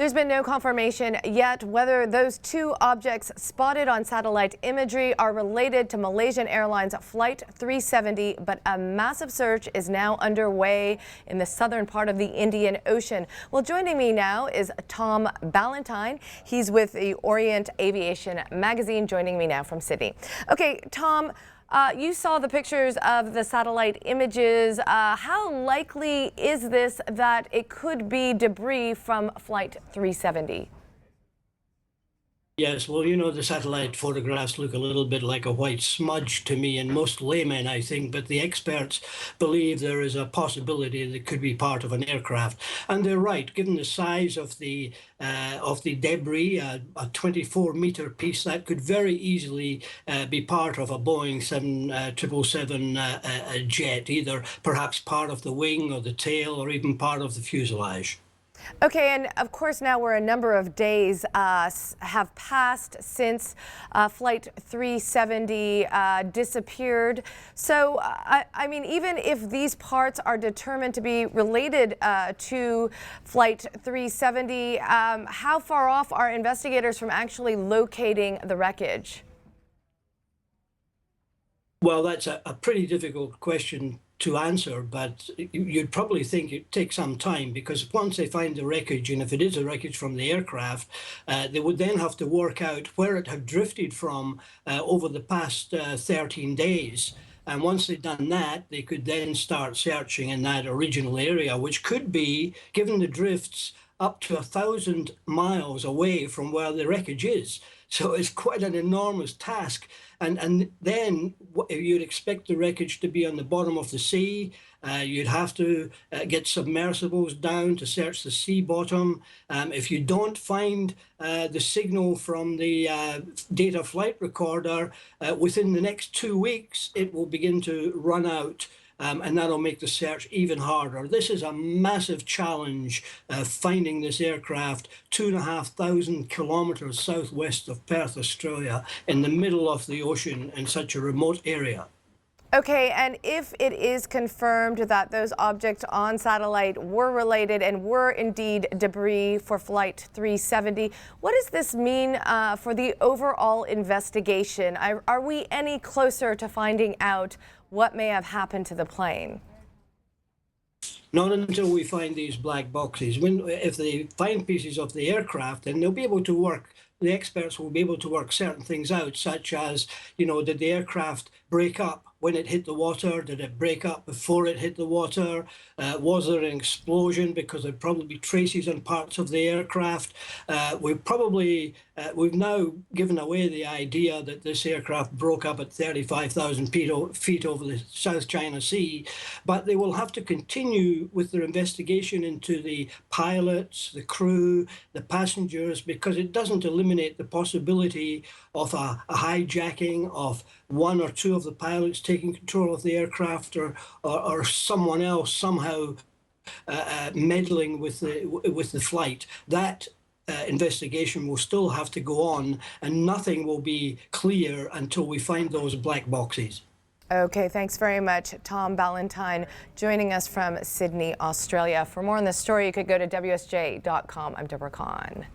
There's been no confirmation yet whether those two objects spotted on satellite imagery are related to Malaysian Airlines Flight 370, but a massive search is now underway in the southern part of the Indian Ocean. Well, joining me now is Tom Ballentyne. He's with the Orient Aviation Magazine, joining me now from Sydney. Okay, Tom, you saw the pictures of the satellite images. How likely is this that it could be debris from Flight 370? Yes, well, the satellite photographs look a little bit like a white smudge to me, and most laymen, I think, but the experts believe there is a possibility that it could be part of an aircraft. And they're right, given the size of the debris, a 24-meter piece, that could very easily be part of a Boeing 777 jet, either perhaps part of the wing or the tail or even part of the fuselage. Okay, and of course now we're a number of days have passed since Flight 370 disappeared. So, I mean, even if these parts are determined to be related to Flight 370, how far off are investigators from actually locating the wreckage? Well, that's a pretty difficult question to answer, but you'd probably think it'd take some time, because once they find the wreckage, and if it is a wreckage from the aircraft, they would then have to work out where it had drifted from over the past 13 days. And once they've done that, they could then start searching in that original area, which could be, given the drifts, up to 1,000 miles away from where the wreckage is. So it's quite an enormous task. And then you'd expect the wreckage to be on the bottom of the sea. You'd have to get submersibles down to search the sea bottom. If you don't find the signal from the data flight recorder within the next 2 weeks, it will begin to run out. And that'll make the search even harder. This is a massive challenge, finding this aircraft 2,500 kilometres southwest of Perth, Australia, in the middle of the ocean in such a remote area. Okay, and if it is confirmed that those objects on satellite were related and were indeed debris for Flight 370, what does this mean for the overall investigation? Are we any closer to finding out what may have happened to the plane? Not until we find these black boxes. If they find pieces of the aircraft, then they'll be able to work. The experts will be able to work certain things out, such as, did the aircraft break up when it hit the water? Did it break up before it hit the water? Was there an explosion? Because there'd probably be traces on parts of the aircraft. We've now given away the idea that this aircraft broke up at 35,000 feet over the South China Sea, but they will have to continue with their investigation into the pilots, the crew, the passengers, because it doesn't eliminate the possibility of a hijacking, of one or two of the pilots taking control of the aircraft, or someone else somehow meddling with the flight. That investigation will still have to go on, and nothing will be clear until we find those black boxes. Okay, thanks very much, Tom Ballentyne, joining us from Sydney, Australia. For more on this story, you could go to WSJ.com. I'm Deborah Kahn.